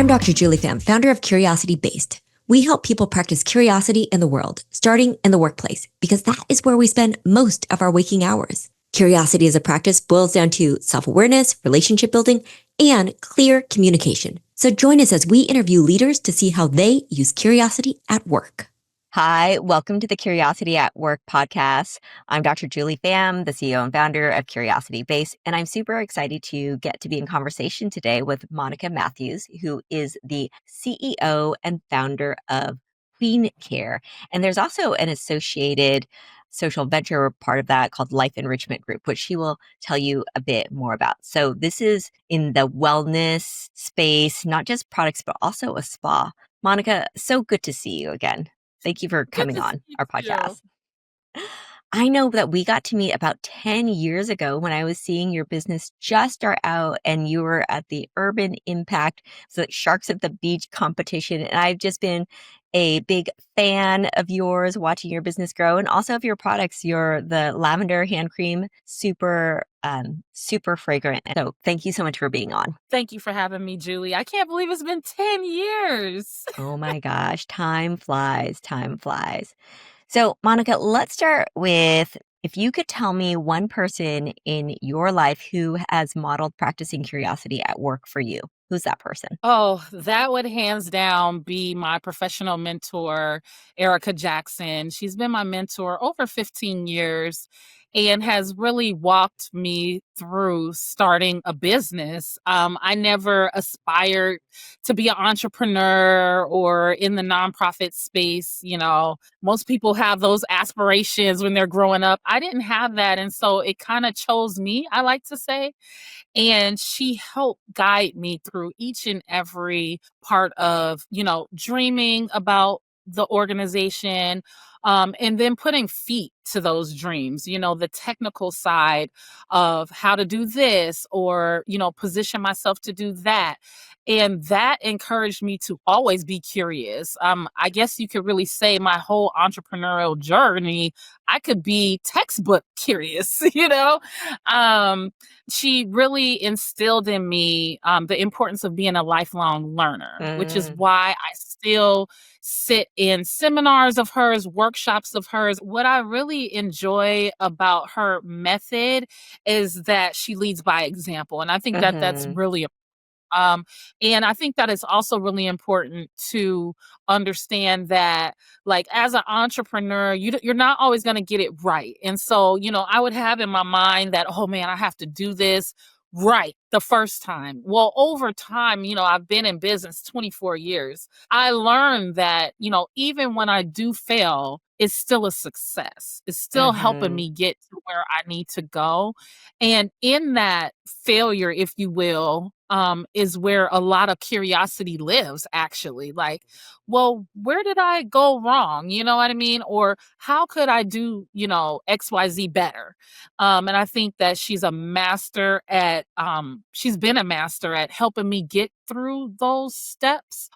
I'm Dr. Julie Pham, founder of Curiosity Based. We help people practice curiosity in the world, starting in the workplace, because that is where we spend most of our waking hours. Curiosity as a practice boils down to self-awareness, relationship building, and clear communication. So join us as we interview leaders to see how they use curiosity at work. Hi, welcome to the Curiosity at Work podcast. I'm Dr. Julie Pham, the CEO and founder of Curiosity Base, and I'm super excited to get to be in conversation today with Monika Mathews, who is the CEO and founder of Queen Care. And there's also an associated social venture part of that called Life Enrichment Group, which she will tell you a bit more about. So this is in the wellness space, not just products, but also a spa. Monika, so good to see you again. Thank you for coming on our podcast. I know that we got to meet about 10 years ago when I was seeing your business just start out and you were at the Urban Impact, so like Sharks at the Beach competition. And I've just been a big fan of yours, watching your business grow, and also of your products. The lavender hand cream, super fragrant. So thank you so much for being on. Thank you for having me, Julie. I can't believe it's been 10 years. Oh my gosh, time flies, time flies. So, Monika, let's start with if you could tell me one person in your life who has modeled practicing curiosity at work for you. Who's that person? Oh, that would hands down be my professional mentor, Erica Jackson. She's been my mentor over 15 years and has really walked me through starting a business. I never aspired to be an entrepreneur or in the nonprofit space. You know, most people have those aspirations when they're growing up. I didn't have that. And so it kind of chose me, I like to say. And she helped guide me through each and every part of, dreaming about the organization, and then putting feet to those dreams, the technical side of how to do this or, position myself to do that. And that encouraged me to always be curious. I guess you could really say my whole entrepreneurial journey, I could be textbook curious, She really instilled in me the importance of being a lifelong learner, which is why I still sit in seminars of hers, workshops of hers. What I really enjoy about her method is that she leads by example. And I think that that's really and I think that it's also really important to understand that, like, as an entrepreneur, you're not always going to get it right. And so, I would have in my mind that, oh man, I have to do this right the first time. Well, over time, I've been in business 24 years. I learned that, even when I do fail, it's still a success. It's still helping me get to where I need to go. And in that failure, if you will, is where a lot of curiosity lives, actually. Like, well, where did I go wrong? You know what I mean? Or how could I do, XYZ better? And I think that she's been a master at helping me get through those steps,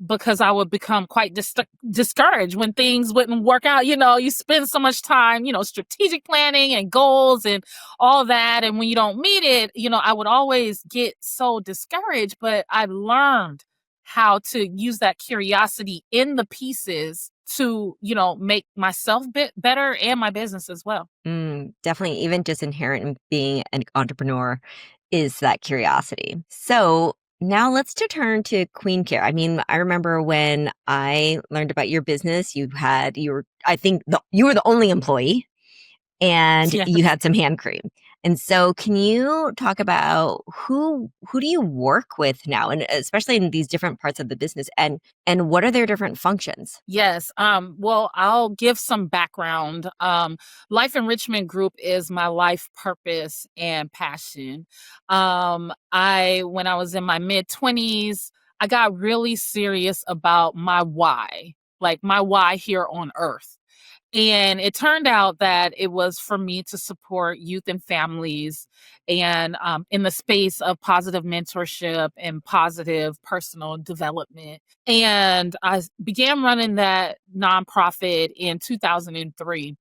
because I would become quite discouraged when things wouldn't work out. You spend so much time, strategic planning and goals and all that. And when you don't meet it, I would always get so discouraged, but I learned how to use that curiosity in the pieces to, make myself better and my business as well. Definitely, even just inherent in being an entrepreneur is that curiosity. So now let's turn to Queen Care. I mean, I remember when I learned about your business, you were the only employee and you had some hand cream. And so can you talk about who do you work with now, and especially in these different parts of the business, and what are their different functions? Yes. Well, I'll give some background. Life Enrichment Group is my life purpose and passion. When I was in my mid-20s, I got really serious about my why, like my why here on earth. And it turned out that it was for me to support youth and families and in the space of positive mentorship and positive personal development. And I began running that nonprofit in 2003.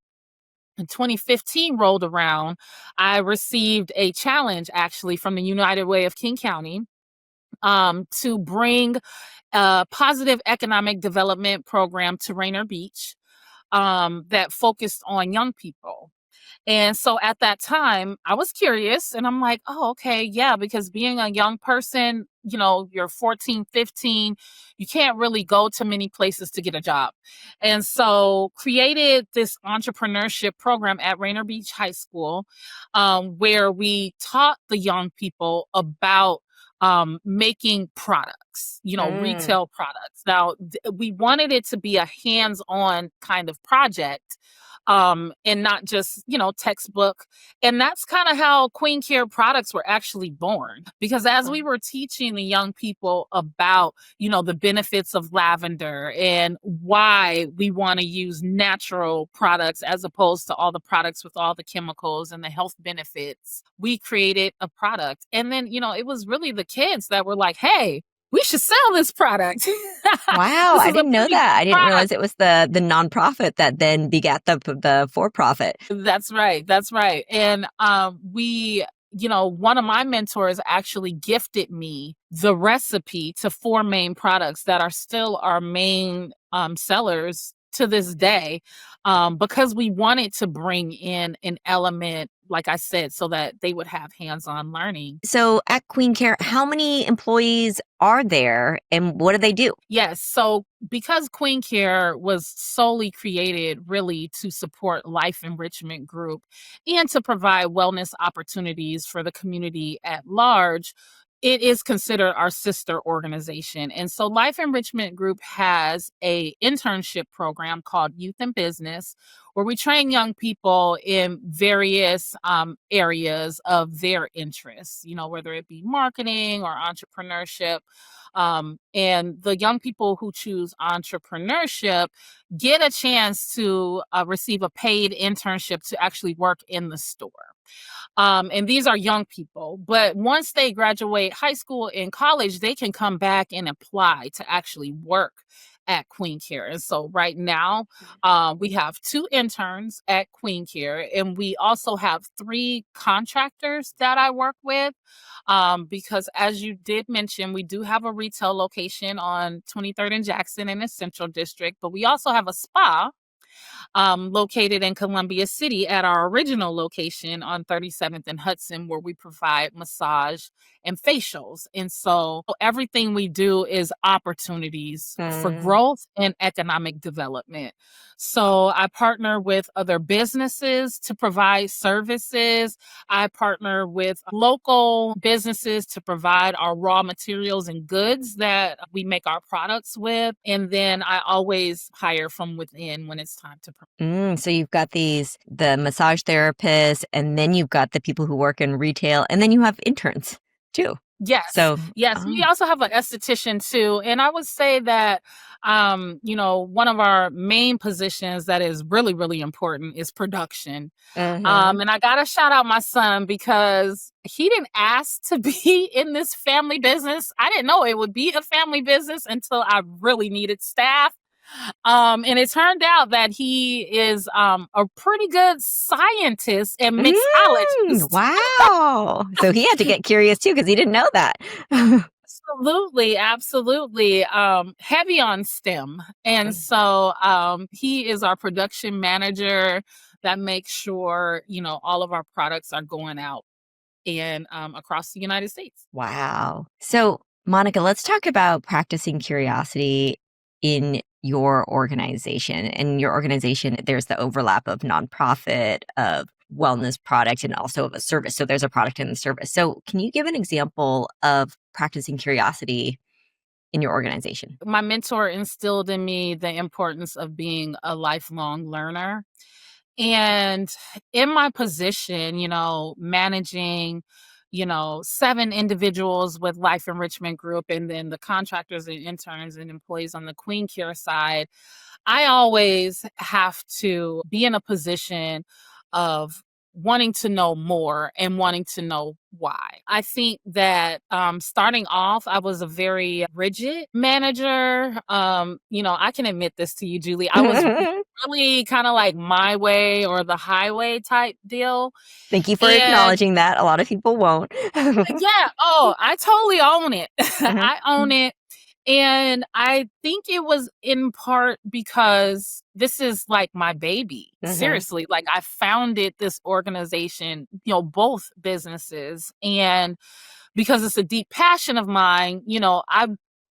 In 2015 rolled around, I received a challenge actually from the United Way of King County. to bring a positive economic development program to Rainier Beach that focused on young people. And so at that time, I was curious and I'm like, oh, okay, yeah, because being a young person, you're 14, 15, you can't really go to many places to get a job. And so created this entrepreneurship program at Rainier Beach High School, where we taught the young people about making products, retail products. Now, we wanted it to be a hands-on kind of project, and not just, textbook. And that's kind of how Queen Care products were actually born. Because as we were teaching the young people about, the benefits of lavender and why we want to use natural products as opposed to all the products with all the chemicals and the health benefits, we created a product. And then, it was really the kids that were like, hey, we should sell this product. Wow, I didn't know that. I didn't product. realize it was the nonprofit that then begat the for-profit. That's right. That's right. And one of my mentors actually gifted me the recipe to 4 main products that are still our main sellers to this day, because we wanted to bring in an element, like I said, so that they would have hands-on learning. So at Queen Care, how many employees are there and what do they do? Yes. So because Queen Care was solely created really to support Life Enrichment Group and to provide wellness opportunities for the community at large, it is considered our sister organization. And so Life Enrichment Group has a internship program called Youth in Business, where we train young people in various areas of their interests, whether it be marketing or entrepreneurship. And the young people who choose entrepreneurship get a chance to receive a paid internship to actually work in the store. And these are young people, but once they graduate high school and college, they can come back and apply to actually work at Queen Care. And so right now, we have 2 interns at Queen Care, and we also have 3 contractors that I work with. Because as you did mention, we do have a retail location on 23rd and Jackson in the Central District, but we also have a spa located in Columbia City at our original location on 37th and Hudson, where we provide massage and facials. And so everything we do is opportunities for growth and economic development. So I partner with other businesses to provide services. I partner with local businesses to provide our raw materials and goods that we make our products with. And then I always hire from within when it's time to promote. So you've got the massage therapists, and then you've got the people who work in retail, and then you have interns too. Yes. So yes, we also have an esthetician too. And I would say that, one of our main positions that is really, really important is production. And I got to shout out my son because he didn't ask to be in this family business. I didn't know it would be a family business until I really needed staff. And it turned out that he is a pretty good scientist and mixologist. Wow. So he had to get curious too, because he didn't know that. Absolutely, absolutely. Heavy on STEM. And so he is our production manager that makes sure, all of our products are going out and across the United States. Wow. So Monika, let's talk about practicing curiosity in your organization. In your organization, there's the overlap of nonprofit, of wellness product, and also of a service. So there's a product and a service. So can you give an example of practicing curiosity in your organization? My mentor instilled in me the importance of being a lifelong learner. And in my position, managing, 7 individuals with Life Enrichment Group, and then the contractors and interns and employees on the Queen Care side, I always have to be in a position of wanting to know more and wanting to know why. I think that starting off, I was a very rigid manager. I can admit this to you, Julie. I was really kind of like my way or the highway type deal. Thank you for And acknowledging that. A lot of people won't. yeah, I totally own it. Mhm. I own it. And I think it was in part because this is like my baby. Mhm. Seriously, like I founded this organization, both businesses. And because it's a deep passion of mine,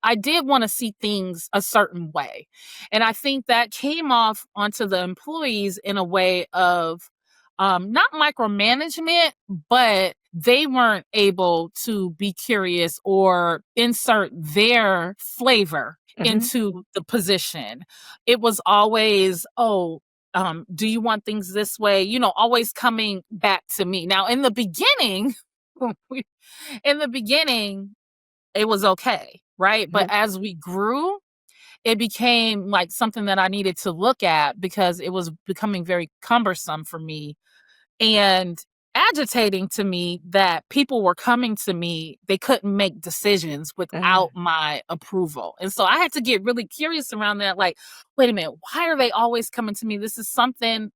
I did want to see things a certain way. And I think that came off onto the employees in a way of not micromanagement, but they weren't able to be curious or insert their flavor Mhm. into the position. It was always, do you want things this way? Always coming back to me. Now, in the beginning, in the beginning, it was okay, right? But Mhm. as we grew, it became like something that I needed to look at because it was becoming very cumbersome for me and agitating to me that people were coming to me. They couldn't make decisions without my approval. And so I had to get really curious around that. Like, wait a minute, why are they always coming to me? This is something,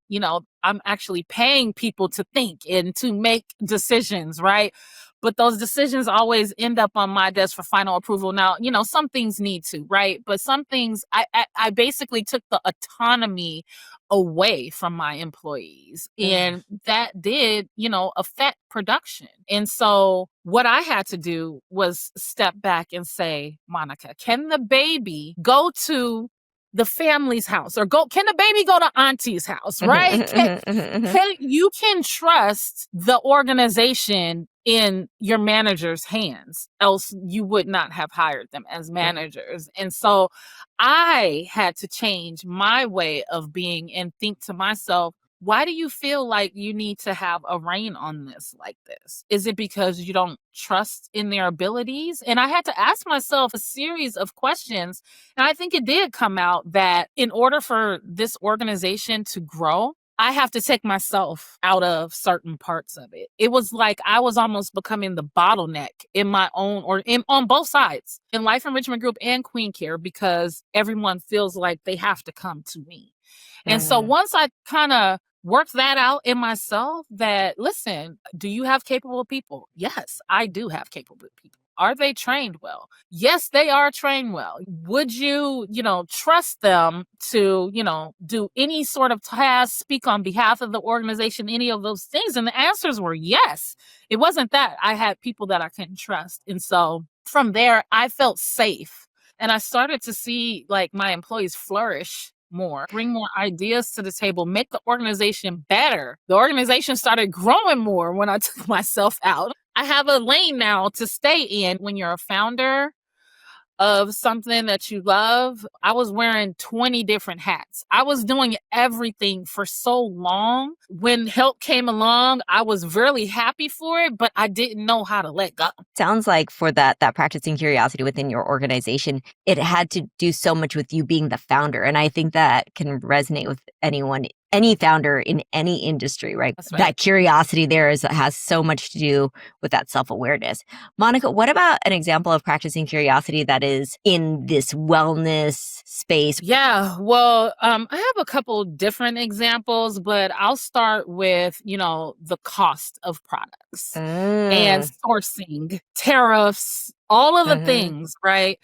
I'm actually paying people to think and to make decisions, right? But those decisions always end up on my desk for final approval. Now, some things need to, right? But some things I basically took the autonomy away from my employees. And that did, affect production. And so what I had to do was step back and say, Monica, can the baby go to the family's house or can the baby go to auntie's house, right? You can trust the organization in your manager's hands, else you would not have hired them as managers. And so I had to change my way of being and think to myself, why do you feel like you need to have a rein on this like this? Is it because you don't trust in their abilities? And I had to ask myself a series of questions. And I think it did come out that in order for this organization to grow, I have to take myself out of certain parts of it. It was like I was almost becoming the bottleneck in my own on both sides, in Life Enrichment Group and Queen Care, because everyone feels like they have to come to me. And so once I kind of worked that out in myself, that listen, do you have capable people? Yes, I do have capable people. Are they trained well? Yes, they are trained well. Would you, trust them to, do any sort of task, speak on behalf of the organization, any of those things? And the answers were yes. It wasn't that I had people that I couldn't trust. And so from there, I felt safe. And I started to see like my employees flourish more, bring more ideas to the table, make the organization better. The organization started growing more when I took myself out. I have a lane now to stay in. When you're a founder of something that you love, I was wearing 20 different hats. I was doing everything for so long. When help came along, I was really happy for it, but I didn't know how to let go. Sounds like for that practicing curiosity within your organization, it had to do so much with you being the founder. And I think that can resonate with anyone, any founder in any industry, right? That's right. That curiosity there has so much to do with that self-awareness. Monica, what about an example of practicing curiosity that is in this wellness space? Yeah, well, I have a couple different examples, but I'll start with, the cost of products and sourcing, tariffs, all of the things, right?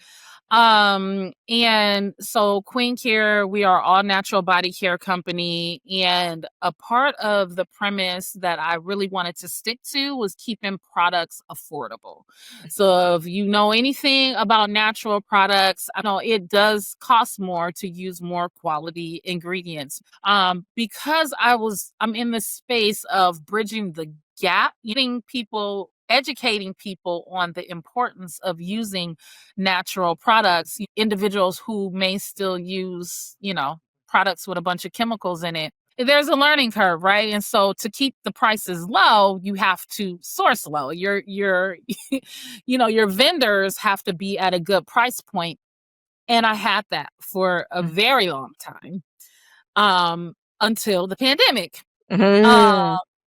And so Queen Care, we are all natural body care company. And a part of the premise that I really wanted to stick to was keeping products affordable. So if you know anything about natural products, I know it does cost more to use more quality ingredients. Because I'm in the space of bridging the gap, educating people on the importance of using natural products, individuals who may still use, products with a bunch of chemicals in it. There's a learning curve, right? And so to keep the prices low, you have to source low. Your your vendors have to be at a good price point. And I had that for a very long time, until the pandemic.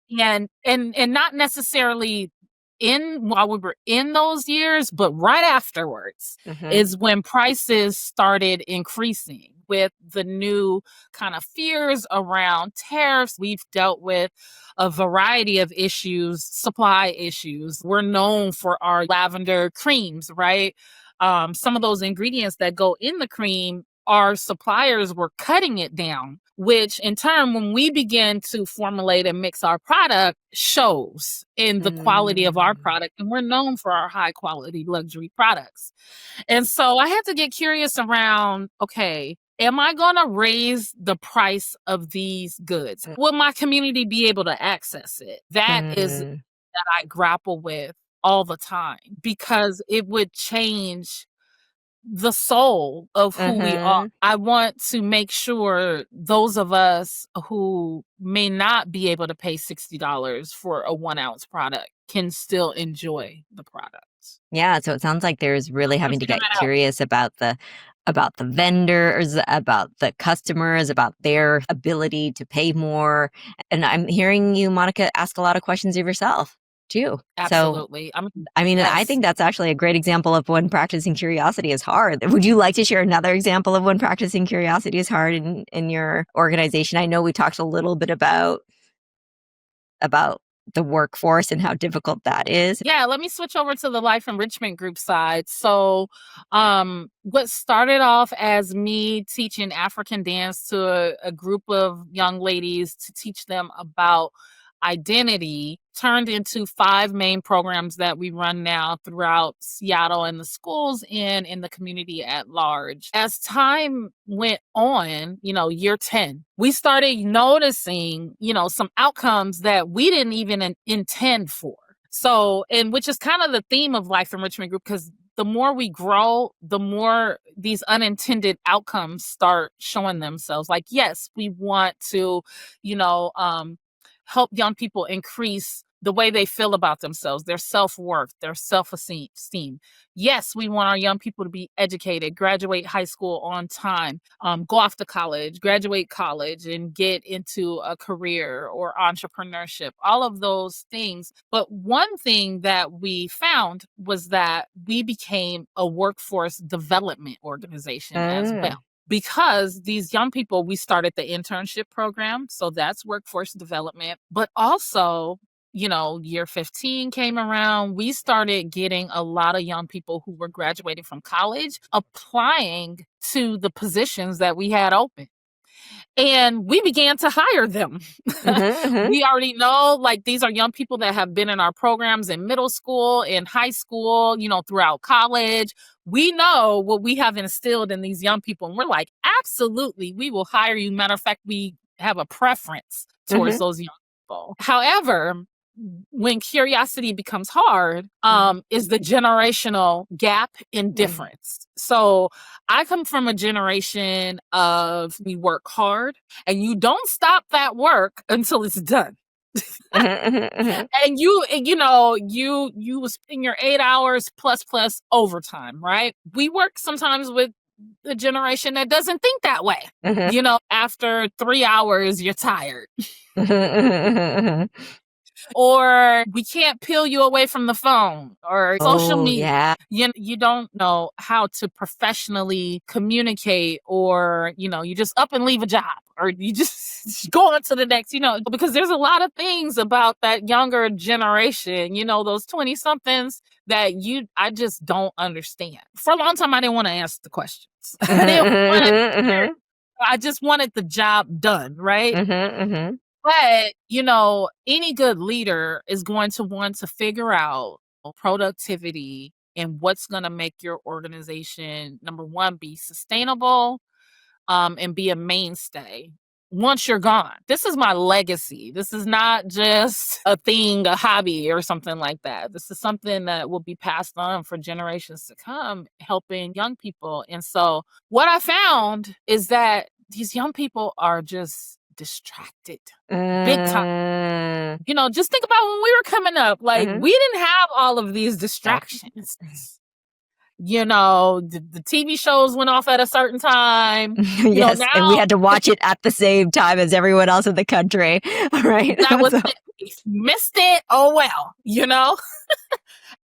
And not necessarily while we were in those years, but right afterwards is when prices started increasing with the new kind of fears around tariffs. We've dealt with a variety of issues, supply issues. We're known for our lavender creams, right? Some of those ingredients that go in the cream, our suppliers were cutting it down, which in turn, when we begin to formulate and mix our product, shows in the quality of our product. And we're known for our high quality luxury products. And so I had to get curious around, okay, am I going to raise the price of these goods? Will my community be able to access it? That is that I grapple with all the time, because it would change the soul of who we are. I want to make sure those of us who may not be able to pay $60 for a 1-ounce product can still enjoy the product. Yeah, so it sounds like there's really having to Figure get that out. curious about the vendors, about the customers, about their ability to pay more. And I'm hearing you, Monica, ask a lot of questions of yourself too. Absolutely. So, I mean, I Yes. think that's actually a great example of when practicing curiosity is hard. Would you like to share another example of when practicing curiosity is hard in your organization? I know we talked a little bit about the workforce and how difficult that is. Yeah, let me switch over to the Life Enrichment group side. So, what started off as me teaching African dance to a group of young ladies to teach them about identity turned into 5 main programs that we run now throughout Seattle and the schools and in the community at large. As time went on, year 10, we started noticing, some outcomes that we didn't even intend for. So, and which is kind of the theme of Life Enrichment Group, because the more we grow, the more these unintended outcomes start showing themselves. Like, yes, we want to, help young people increase the way they feel about themselves, their self-worth, their self-esteem. Yes, we want our young people to be educated, graduate high school on time, go off to college, graduate college, and get into a career or entrepreneurship, all of those things. But one thing that we found was that we became a workforce development organization as well. Because these young people, we started the internship program. So that's workforce development. But also, year 15 came around. We started getting a lot of young people who were graduating from college applying to the positions that we had open. And we began to hire them. We already know, like, these are young people that have been in our programs in middle school, in high school, throughout college. We know what we have instilled in these young people. And we're like, absolutely, we will hire you. Matter of fact, we have a preference towards those young people. However, when curiosity becomes hard, is the generational gap in difference. So I come from a generation of we work hard and you don't stop that work until it's done. And you spend your 8 hours plus overtime, right? We work sometimes with the generation that doesn't think that way. After 3 hours, you're tired. Or we can't peel you away from the phone or social media. Yeah. You don't know how to professionally communicate, or, you just up and leave a job, or you just go on to the next, because there's a lot of things about that younger generation, those 20 somethings that I just don't understand. For a long time, I didn't want to ask the questions. I just wanted the job done, right? But, any good leader is going to want to figure out productivity and what's going to make your organization, number one, be sustainable, and be a mainstay once you're gone. This is my legacy. This is not just a thing, a hobby or something like that. This is something that will be passed on for generations to come, helping young people. And so what I found is that these young people are just distracted big time. Just think about when we were coming up, like we didn't have all of these distractions. The TV shows went off at a certain time. Yes, Now and we had to watch it at the same time as everyone else in the country, right? that was it. If you missed it, oh well,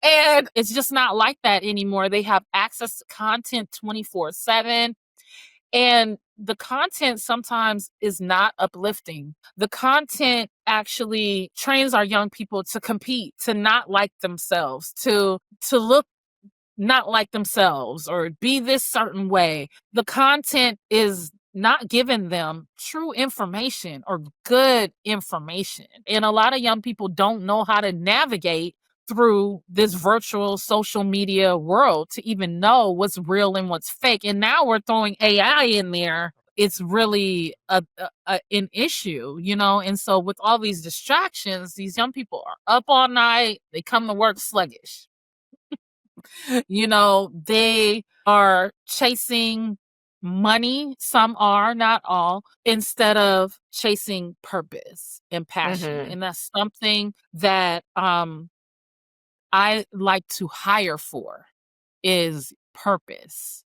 And it's just not like that anymore. They have access to content 24/7. And the content sometimes is not uplifting. The content actually trains our young people to compete, to not like themselves, to look not like themselves or be this certain way. The content is not giving them true information or good information. And a lot of young people don't know how to navigate through this virtual social media world to even know what's real and what's fake. And now we're throwing AI in there. It's really an issue, And so with all these distractions, these young people are up all night. They come to work sluggish. They are chasing money. Some are, not all, instead of chasing purpose and passion. Mm-hmm. And that's something that I like to hire for, is purpose.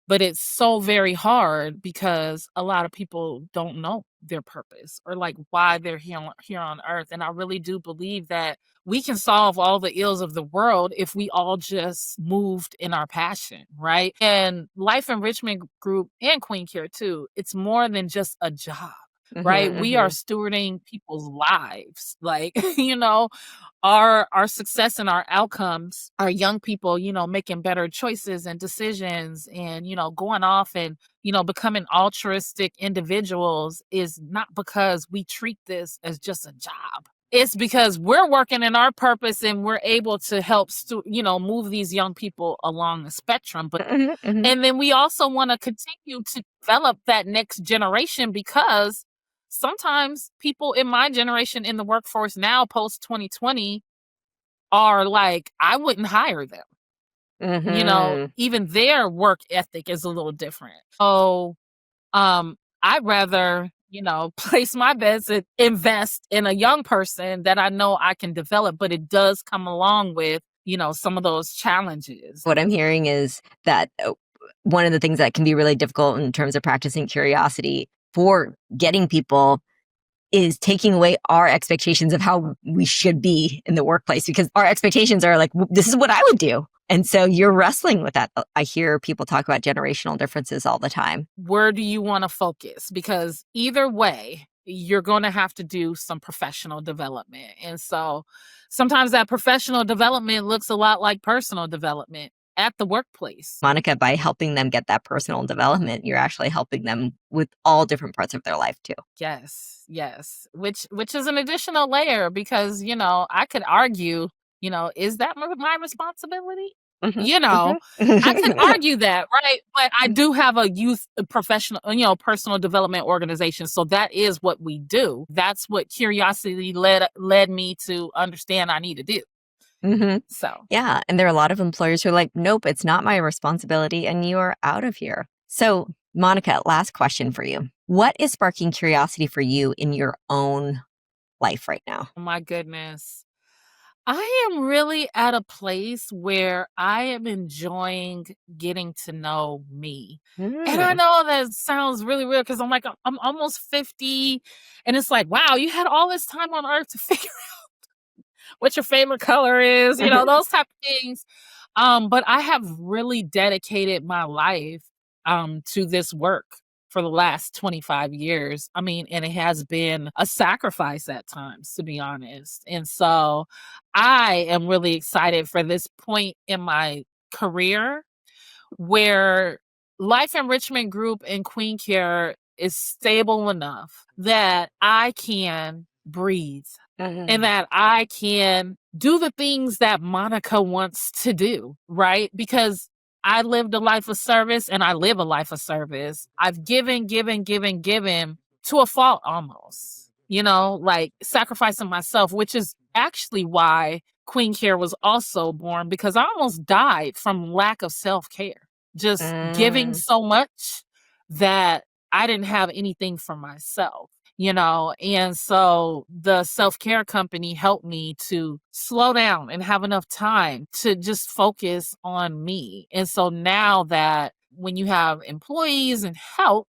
But it's so very hard because a lot of people don't know their purpose or like why they're here on earth. And I really do believe that we can solve all the ills of the world if we all just moved in our passion, right? And Life Enrichment Group and Queen Care too, it's more than just a job. Right? Mm-hmm, We are stewarding people's lives. Like, our success and our outcomes are young people, making better choices and decisions and, going off and, becoming altruistic individuals is not because we treat this as just a job. It's because we're working in our purpose and we're able to help, move these young people along the spectrum. But mm-hmm. And then we also want to continue to develop that next generation because sometimes people in my generation in the workforce now, post 2020, are like, I wouldn't hire them. Mm-hmm. Even their work ethic is a little different. So I'd rather, place my bets and invest in a young person that I know I can develop, but it does come along with, some of those challenges. What I'm hearing is that one of the things that can be really difficult in terms of practicing curiosity for getting people is taking away our expectations of how we should be in the workplace, because our expectations are like, this is what I would do. And so you're wrestling with that. I hear people talk about generational differences all the time. Where do you want to focus? Because either way, you're going to have to do some professional development. And so sometimes that professional development looks a lot like personal development at the workplace. Monika, by helping them get that personal development, you're actually helping them with all different parts of their life too. Yes. Which is an additional layer because, I could argue, is that my responsibility? Mm-hmm. I could argue that, right? But I do have a youth professional, personal development organization. So that is what we do. That's what curiosity led me to understand I need to do. Mm-hmm. So, yeah. And there are a lot of employers who are like, nope, it's not my responsibility. And you are out of here. So, Monika, last question for you. What is sparking curiosity for you in your own life right now? Oh my goodness. I am really at a place where I am enjoying getting to know me. And I know that sounds really weird because I'm almost 50. And it's like, wow, you had all this time on earth to figure out what your favorite color is, those type of things. But I have really dedicated my life to this work for the last 25 years. I mean, and it has been a sacrifice at times, to be honest. And so I am really excited for this point in my career where Life Enrichment Group and Queen Care is stable enough that I can breathe and that I can do the things that Monika wants to do, right? Because I lived a life of service and I live a life of service. I've given to a fault almost, like sacrificing myself, which is actually why Queen Care was also born, because I almost died from lack of self-care, just giving so much that I didn't have anything for myself. And so the self-care company helped me to slow down and have enough time to just focus on me. And so now that when you have employees and help,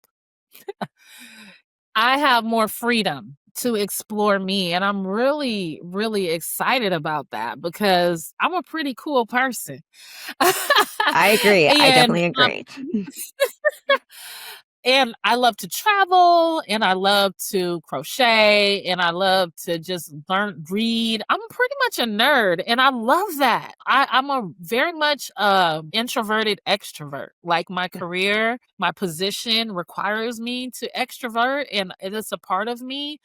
I have more freedom to explore me. And I'm really, really excited about that because I'm a pretty cool person. I agree. I and definitely agree. And I love to travel, and I love to crochet, and I love to just read. I'm pretty much a nerd, and I love that. I'm a very much introverted extrovert. Like my career, my position requires me to extrovert, and it is a part of me.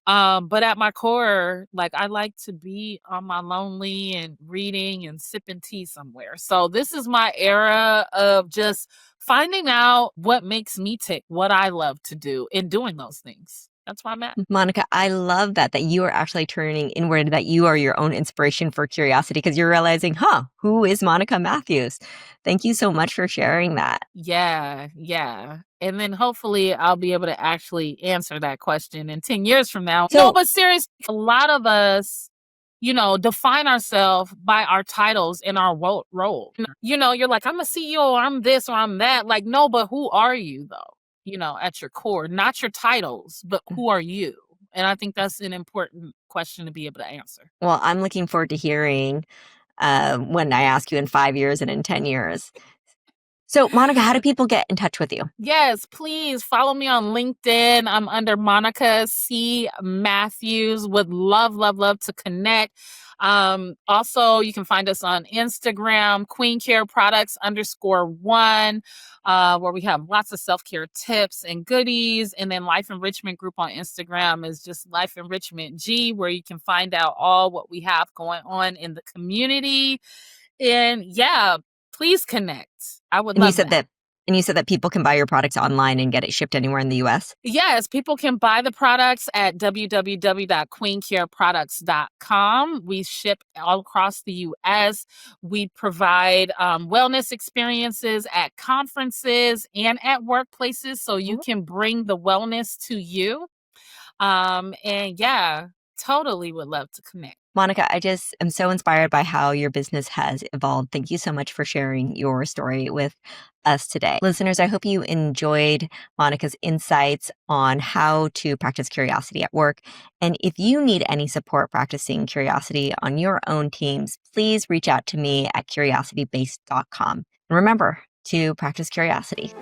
But at my core, like I like to be on my lonely and reading and sipping tea somewhere. So this is my era of just finding out what makes me tick, what I love to do, and doing those things. That's where I'm at. Monika, I love that you are actually turning inward, that you are your own inspiration for curiosity because you're realizing, who is Monika Mathews? Thank you so much for sharing that. Yeah, yeah. And then hopefully I'll be able to actually answer that question in 10 years from now. No, but seriously, a lot of us, define ourselves by our titles and our role. You're like, I'm a CEO, or I'm this, or I'm that. Like, no, but who are you though? At your core, not your titles, but who are you? And I think that's an important question to be able to answer. Well, I'm looking forward to hearing when I ask you in 5 years and in 10 years. So, Monika, how do people get in touch with you? Yes, please follow me on LinkedIn. I'm under Monika C. Mathews. Would love, love, love to connect. Also, you can find us on Instagram, Queen Care Products _1, where we have lots of self-care tips and goodies. And then Life Enrichment Group on Instagram is just Life Enrichment G, where you can find out all what we have going on in the community. And yeah, please connect. I would love that. And you said that people can buy your products online and get it shipped anywhere in the US? Yes, people can buy the products at www.queencareproducts.com. We ship all across the US. We provide wellness experiences at conferences and at workplaces so you can bring the wellness to you. And yeah, totally would love to connect. Monika, I just am so inspired by how your business has evolved. Thank you so much for sharing your story with us today. Listeners, I hope you enjoyed Monika's insights on how to practice curiosity at work. And if you need any support practicing curiosity on your own teams, please reach out to me at curiositybased.com. And remember to practice curiosity.